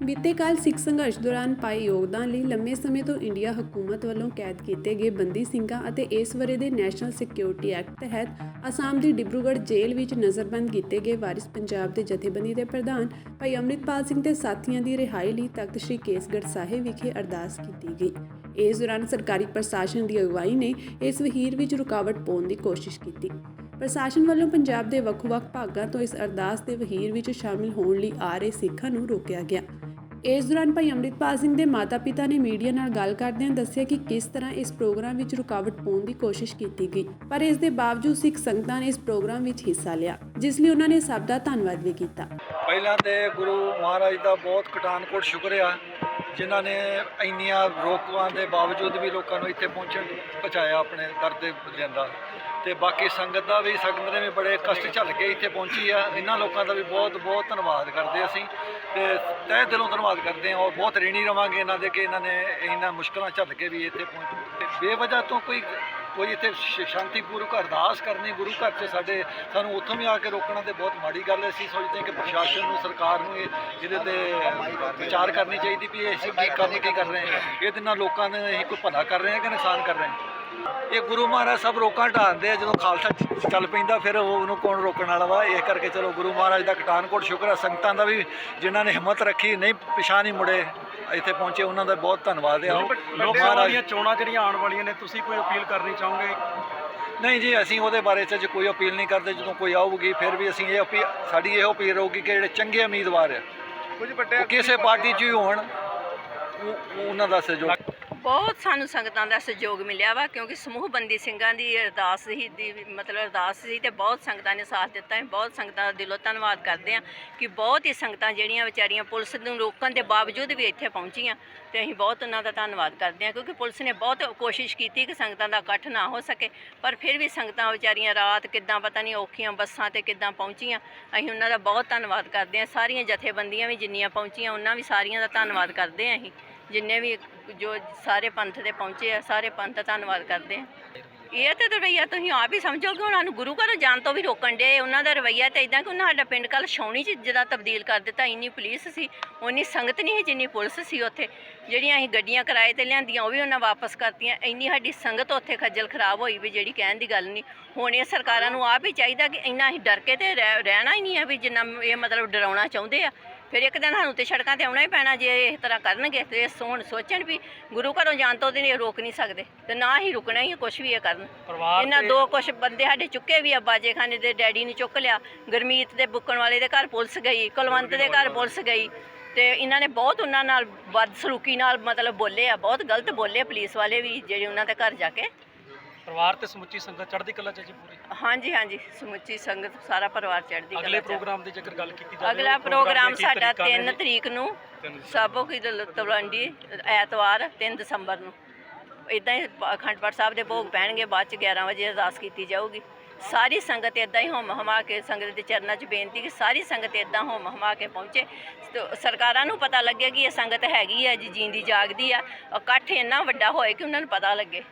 ਬੀਤੇ ਕੱਲ੍ਹ ਸਿੱਖ ਸੰਘਰਸ਼ ਦੌਰਾਨ ਪਾਏ ਯੋਗਦਾਨ ਲਈ ਲੰਮੇ ਸਮੇਂ ਤੋਂ ਇੰਡੀਆ ਹਕੂਮਤ ਵੱਲੋਂ ਕੈਦ ਕੀਤੇ ਗਏ ਬੰਦੀ ਸਿੰਘਾਂ ਅਤੇ ਇਸ ਵਰ੍ਹੇ ਦੇ ਨੈਸ਼ਨਲ ਸਿਕਿਉਰਿਟੀ ਐਕਟ ਤਹਿਤ ਅਸਾਮ ਦੀ ਡਿਬਰੂਗੜ੍ਹ ਜੇਲ੍ਹ ਵਿੱਚ ਨਜ਼ਰਬੰਦ ਕੀਤੇ ਗਏ ਵਾਰਿਸ ਪੰਜਾਬ ਦੇ ਜਥੇਬੰਦੀ ਦੇ ਪ੍ਰਧਾਨ ਭਾਈ ਅੰਮ੍ਰਿਤਪਾਲ ਸਿੰਘ ਤੇ ਸਾਥੀਆਂ ਦੀ ਰਿਹਾਈ ਲਈ ਤਖਤ ਸ੍ਰੀ ਕੇਸਗੜ੍ਹ ਸਾਹਿਬ ਵਿਖੇ ਅਰਦਾਸ ਕੀਤੀ ਗਈ। ਇਸ ਦੌਰਾਨ ਸਰਕਾਰੀ ਪ੍ਰਸ਼ਾਸਨ ਦੀ ਅਗਵਾਈ ਨੇ ਇਸ ਵਹੀਰ ਵਿੱਚ ਰੁਕਾਵਟ ਪਾਉਣ ਦੀ ਕੋਸ਼ਿਸ਼ ਕੀਤੀ। ਪ੍ਰਸ਼ਾਸਨ ਵੱਲੋਂ ਪੰਜਾਬ ਦੇ ਵੱਖ-ਵੱਖ ਭਾਗਾਂ ਤੋਂ ਇਸ ਅਰਦਾਸ ਦੇ ਵਹੀਰ ਵਿੱਚ ਸ਼ਾਮਿਲ ਹੋਣ ਲਈ ਆ ਰਹੇ ਸਿੱਖਾਂ ਨੂੰ ਰੋਕਿਆ ਗਿਆ। ਇਸ ਦੌਰਾਨ ਭਾਈ ਅੰਮ੍ਰਿਤਪਾਲ ਸਿੰਘ ਦੇ ਮਾਤਾ-ਪਿਤਾ ਨੇ ਮੀਡੀਆ ਨਾਲ ਗੱਲ ਕਰਦਿਆਂ ਦੱਸਿਆ ਕਿ ਕਿਸ ਤਰ੍ਹਾਂ ਇਸ ਪ੍ਰੋਗਰਾਮ ਵਿੱਚ ਰੁਕਾਵਟ ਪਾਉਣ ਦੀ ਕੋਸ਼ਿਸ਼ ਕੀਤੀ ਗਈ, ਪਰ ਇਸ ਦੇ ਬਾਵਜੂਦ ਸਿੱਖ ਸੰਗਤਾਂ ਨੇ ਇਸ ਪ੍ਰੋਗਰਾਮ ਵਿੱਚ ਹਿੱਸਾ ਲਿਆ, ਜਿਸ ਲਈ ਉਹਨਾਂ ਨੇ ਸਭ ਦਾ ਧੰਨਵਾਦ ਵੀ ਕੀਤਾ। ਪਹਿਲਾਂ ਤੇ ਗੁਰੂ ਮਹਾਰਾਜ ਦਾ ਬਹੁਤ ਕਟਾਨਕੋਟ ਸ਼ੁਕਰ ਆ ਜਿਨ੍ਹਾਂ ਨੇ ਇੰਨੀਆਂ ਰੋਕਾਂ ਦੇ ਬਾਵਜੂਦ ਵੀ ਲੋਕਾਂ ਨੂੰ ਇੱਥੇ ਪਹੁੰਚਾਇਆ ਆਪਣੇ ਦਰ ਤੇ ਲਿਆਂਦਾ। ਤੇ ਬਾਕੀ ਸੰਗਤ ਦਾ ਵੀ, ਸੰਗਤ ਨੇ ਵੀ ਬੜੇ ਕਸ਼ਟ ਝੱਲ ਕੇ ਇੱਥੇ ਪਹੁੰਚੀ ਆ। ਇਹਨਾਂ ਲੋਕਾਂ ਦਾ ਵੀ ਬਹੁਤ ਬਹੁਤ ਧੰਨਵਾਦ ਕਰਦੇ ਅਸੀਂ ਤੇ ਤਹਿ ਦਿਲੋਂ ਧੰਨਵਾਦ ਕਰਦੇ ਹਾਂ ਔਰ ਬਹੁਤ ঋਣੀ ਰਵਾਂਗੇ ਇਹਨਾਂ ਦੇ ਕਿ ਇਹਨਾਂ ਨੇ ਇਹਨਾਂ ਮੁਸ਼ਕਲਾਂ ਝੱਲ ਕੇ ਵੀ ਇੱਥੇ ਪਹੁੰਚੇ। ਬੇਵਜ੍ਹਾ ਤੋਂ ਕੋਈ ਇੱਥੇ ਸ਼ਾਂਤੀਪੂਰਵਕ ਅਰਦਾਸ ਕਰਨੀ ਗੁਰੂ ਘਰ 'ਚ ਸਾਨੂੰ ਉੱਥੋਂ ਵੀ ਆ ਕੇ ਰੋਕਣਾ ਤੇ ਬਹੁਤ ਮਾੜੀ ਗੱਲ ਹੈ। ਅਸੀਂ ਸੋਚਦੇ ਹਾਂ ਕਿ ਪ੍ਰਸ਼ਾਸਨ ਨੂੰ, ਸਰਕਾਰ ਨੂੰ ਇਹਦੇ ਤੇ ਵਿਚਾਰ ਕਰਨੀ ਚਾਹੀਦੀ ਵੀ ਅਸੀਂ ਕੀ ਕਰ ਰਹੇ ਹਾਂ। ਇਹਦੇ ਨਾਲ ਲੋਕਾਂ ਨੇ ਅਸੀਂ ਕੋਈ ਭਲਾ ਕਰ ਰਹੇ ਹਾਂ ਕਿ ਨੁਕਸਾਨ ਕਰ ਰਹੇ ਹਾਂ। ਇਹ ਗੁਰੂ ਮਹਾਰਾਜ ਸਭ ਰੋਕਾਂ ਢਾਉਂਦੇ ਆ। ਜਦੋਂ ਖਾਲਸਾ ਚੱਲ ਪੈਂਦਾ ਫਿਰ ਉਹਨੂੰ ਕੌਣ ਰੋਕਣ ਵਾਲਾ ਵਾ। ਇਸ ਕਰਕੇ ਚਲੋ ਗੁਰੂ ਮਹਾਰਾਜ ਦਾ ਕਟਾਨਕੋਟ ਸ਼ੁਕਰ ਹੈ। ਸੰਗਤਾਂ ਦਾ ਵੀ ਜਿਨ੍ਹਾਂ ਨੇ ਹਿੰਮਤ ਰੱਖੀ, ਨਹੀਂ ਪਿਛਾਂਹ ਨਹੀਂ ਮੁੜੇ, ਇੱਥੇ ਪਹੁੰਚੇ, ਉਹਨਾਂ ਦਾ ਬਹੁਤ ਧੰਨਵਾਦ ਹੈ। ਲੋਕ ਸਭਾ ਦੀਆਂ ਚੋਣਾਂ ਜਿਹੜੀਆਂ ਆਉਣ ਵਾਲੀਆਂ ਨੇ, ਤੁਸੀਂ ਕੋਈ ਅਪੀਲ ਕਰਨੀ ਚਾਹੋਗੇ? ਨਹੀਂ ਜੀ, ਅਸੀਂ ਉਹਦੇ ਬਾਰੇ 'ਚ ਕੋਈ ਅਪੀਲ ਨਹੀਂ ਕਰਦੇ। ਜਦੋਂ ਕੋਈ ਆਊਗੀ ਫਿਰ ਵੀ ਅਸੀਂ ਸਾਡੀ ਇਹ ਅਪੀਲ ਰਹੂਗੀ ਕਿ ਜਿਹੜੇ ਚੰਗੇ ਉਮੀਦਵਾਰ ਆ ਕੁਝ ਵੱਡੇ ਕਿਸੇ ਪਾਰਟੀ 'ਚ ਵੀ ਹੋਣ, ਉਹਨਾਂ ਦਾ ਸਹਿਯੋਗ। ਬਹੁਤ ਸਾਨੂੰ ਸੰਗਤਾਂ ਦਾ ਸਹਿਯੋਗ ਮਿਲਿਆ ਵਾ, ਕਿਉਂਕਿ ਸਮੂਹ ਬੰਦੀ ਸਿੰਘਾਂ ਦੀ ਅਰਦਾਸ ਸੀ ਤੇ ਬਹੁਤ ਸੰਗਤਾਂ ਨੇ ਸਾਥ ਦਿੱਤਾ ਹੈ। ਬਹੁਤ ਸੰਗਤਾਂ ਦਾ ਦਿਲੋਂ ਧੰਨਵਾਦ ਕਰਦੇ ਹਾਂ ਕਿ ਬਹੁਤ ਹੀ ਸੰਗਤਾਂ ਜਿਹੜੀਆਂ ਵਿਚਾਰੀਆਂ ਪੁਲਿਸ ਨੂੰ ਰੋਕਣ ਦੇ ਬਾਵਜੂਦ ਵੀ ਇੱਥੇ ਪਹੁੰਚੀਆਂ ਤੇ ਅਸੀਂ ਬਹੁਤ ਉਹਨਾਂ ਦਾ ਧੰਨਵਾਦ ਕਰਦੇ ਹਾਂ, ਕਿਉਂਕਿ ਪੁਲਿਸ ਨੇ ਬਹੁਤ ਕੋਸ਼ਿਸ਼ ਕੀਤੀ ਕਿ ਸੰਗਤਾਂ ਦਾ ਇਕੱਠ ਨਾ ਹੋ ਸਕੇ, ਪਰ ਫਿਰ ਵੀ ਸੰਗਤਾਂ ਵਿਚਾਰੀਆਂ ਰਾਤ ਕਿੱਦਾਂ ਪਤਾ ਨਹੀਂ ਔਖੀਆਂ ਬੱਸਾਂ ਤੇ ਕਿੱਦਾਂ ਪਹੁੰਚੀਆਂ। ਅਸੀਂ ਉਹਨਾਂ ਦਾ ਬਹੁਤ ਧੰਨਵਾਦ ਕਰਦੇ ਹਾਂ। ਸਾਰੀਆਂ ਜਥੇਬੰਦੀਆਂ ਵੀ ਜਿੰਨੀਆਂ ਪਹੁੰਚੀਆਂ ਉਹਨਾਂ ਵੀ ਸਾਰੀਆਂ ਦਾ ਧੰਨਵਾਦ ਕਰਦੇ ਹਾਂ। ਅਸੀਂ ਜਿੰਨੇ ਵੀ ਜੋ ਸਾਰੇ ਪੰਥ ਦੇ ਪਹੁੰਚੇ ਆ, ਸਾਰੇ ਪੰਥ ਦਾ ਧੰਨਵਾਦ ਕਰਦੇ ਆ। ਇਹ ਤਾਂ ਰਵੱਈਆ ਤੁਸੀਂ ਆਪ ਹੀ ਸਮਝੋ ਕਿ ਉਹਨਾਂ ਨੂੰ ਗੁਰੂ ਘਰੋਂ ਜਾਣ ਤੋਂ ਵੀ ਰੋਕਣ ਦੇ। ਉਹਨਾਂ ਦਾ ਰਵੱਈਆ ਤਾਂ ਇੱਦਾਂ ਕਿ ਉਹਨਾਂ ਸਾਡਾ ਪਿੰਡ ਕੱਲ੍ਹ ਛਾਉਣੀ 'ਚ ਜਿੱਦਾਂ ਤਬਦੀਲ ਕਰ ਦਿੱਤਾ। ਇੰਨੀ ਪੁਲਿਸ ਸੀ, ਉਨੀ ਸੰਗਤ ਨਹੀਂ ਸੀ ਜਿੰਨੀ ਪੁਲਿਸ ਸੀ ਉੱਥੇ। ਜਿਹੜੀਆਂ ਅਸੀਂ ਗੱਡੀਆਂ ਕਿਰਾਏ 'ਤੇ ਲਿਆਂਦੀਆਂ ਉਹ ਵੀ ਉਹਨਾਂ ਵਾਪਸ ਕਰਤੀਆਂ। ਇੰਨੀ ਸਾਡੀ ਸੰਗਤ ਉੱਥੇ ਖੱਜਲ ਖਰਾਬ ਹੋਈ ਵੀ ਜਿਹੜੀ ਕਹਿਣ ਦੀ ਗੱਲ ਨਹੀਂ। ਹੁਣ ਇਹ ਸਰਕਾਰਾਂ ਨੂੰ ਆਪ ਹੀ ਚਾਹੀਦਾ ਕਿ ਇੰਨਾ ਅਸੀਂ ਡਰ ਕੇ ਤਾਂ ਰਹਿਣਾ ਹੀ ਨਹੀਂ ਹੈ ਵੀ ਜਿੰਨਾ ਇਹ ਮਤਲਬ ਡਰਾਉਣਾ ਚਾਹੁੰਦੇ ਆ। ਫਿਰ ਇੱਕ ਦਿਨ ਸਾਨੂੰ ਤੇ ਸੜਕਾਂ 'ਤੇ ਆਉਣਾ ਹੀ ਪੈਣਾ ਜੇ ਇਸ ਤਰ੍ਹਾਂ ਕਰਨਗੇ। ਤੇ ਹੁਣ ਸੋਚਣ ਵੀ ਗੁਰੂ ਘਰੋਂ ਜਾਣ ਤੋਂ ਉਹਦੇ ਰੋਕ ਨਹੀਂ ਸਕਦੇ ਤੇ ਨਾ ਹੀ ਰੁਕਣਾ ਹੀ ਕੁਛ ਵੀ ਇਹ ਕਰਨ। ਇਹਨਾਂ ਦੋ ਕੁਛ ਬੰਦੇ ਸਾਡੇ ਚੁੱਕੇ ਵੀ ਆ। ਬਾਜੇ ਖਾਨੇ ਦੇ ਡੈਡੀ ਨੇ ਚੁੱਕ ਲਿਆ, ਗੁਰਮੀਤ ਦੇ ਬੁੱਕਣ ਵਾਲੇ ਦੇ ਘਰ ਪੁਲਿਸ ਗਈ, ਕੁਲਵੰਤ ਦੇ ਘਰ ਪੁਲਿਸ ਗਈ ਤੇ ਇਹਨਾਂ ਨੇ ਬਹੁਤ ਉਹਨਾਂ ਨਾਲ ਬਦਸਲੂਕੀ ਨਾਲ ਮਤਲਬ ਬੋਲੇ ਆ, ਬਹੁਤ ਗਲਤ ਬੋਲੇ ਪੁਲਿਸ ਵਾਲੇ ਵੀ ਜਿਹੜੇ ਉਹਨਾਂ ਦੇ ਘਰ ਜਾ ਕੇ। ਪਰਿਵਾਰ ਤੇ ਸਮੁੱਚੀ ਸੰਗਤ ਚੜ੍ਹਦੀ ਕਲਾ 'ਚ ਜੀ ਪੂਰੀ? ਹਾਂਜੀ ਹਾਂਜੀ, ਸਮੁੱਚੀ ਸੰਗਤ ਸਾਰਾ ਪਰਿਵਾਰ ਚੜ੍ਹਦੀ ਕਲਾ। ਅਗਲੇ ਪ੍ਰੋਗਰਾਮ ਦੀ ਜੇਕਰ ਗੱਲ ਕੀਤੀ ਜਾਵੇ, ਅਗਲਾ ਪ੍ਰੋਗਰਾਮ ਸਾਡਾ 3 ਤਰੀਕ ਨੂੰ ਸਾਬੋ ਕੀ ਤਲਵੰਡੀ, ਐਤਵਾਰ 3 ਦਸੰਬਰ ਨੂੰ ਇੱਦਾਂ ਹੀ ਅਖੰਡ ਪਾਠ ਸਾਹਿਬ ਦੇ ਭੋਗ ਪੈਣਗੇ। ਬਾਅਦ 'ਚ 11 ਵਜੇ ਅਰਦਾਸ ਕੀਤੀ ਜਾਊਗੀ। ਸਾਰੀ ਸੰਗਤ ਇੱਦਾਂ ਹੀ ਹੁੰਮ ਹਮਾ ਕੇ ਸੰਗਤ ਦੇ ਚਰਨਾਂ 'ਚ ਬੇਨਤੀ ਕਿ ਸਾਰੀ ਸੰਗਤ ਇੱਦਾਂ ਹੁੰਮ ਹਮਾ ਕੇ ਪਹੁੰਚੇ। ਸਰਕਾਰਾਂ ਨੂੰ ਪਤਾ ਲੱਗੇ ਕਿ ਇਹ ਸੰਗਤ ਹੈਗੀ ਆ ਜੀ, ਜੀਂਦੀ ਜਾਗਦੀ ਆ। ਇਕੱਠ ਇੰਨਾ ਵੱਡਾ ਹੋਏ ਕਿ ਉਹਨਾਂ ਨੂੰ ਪਤਾ ਲੱਗੇ।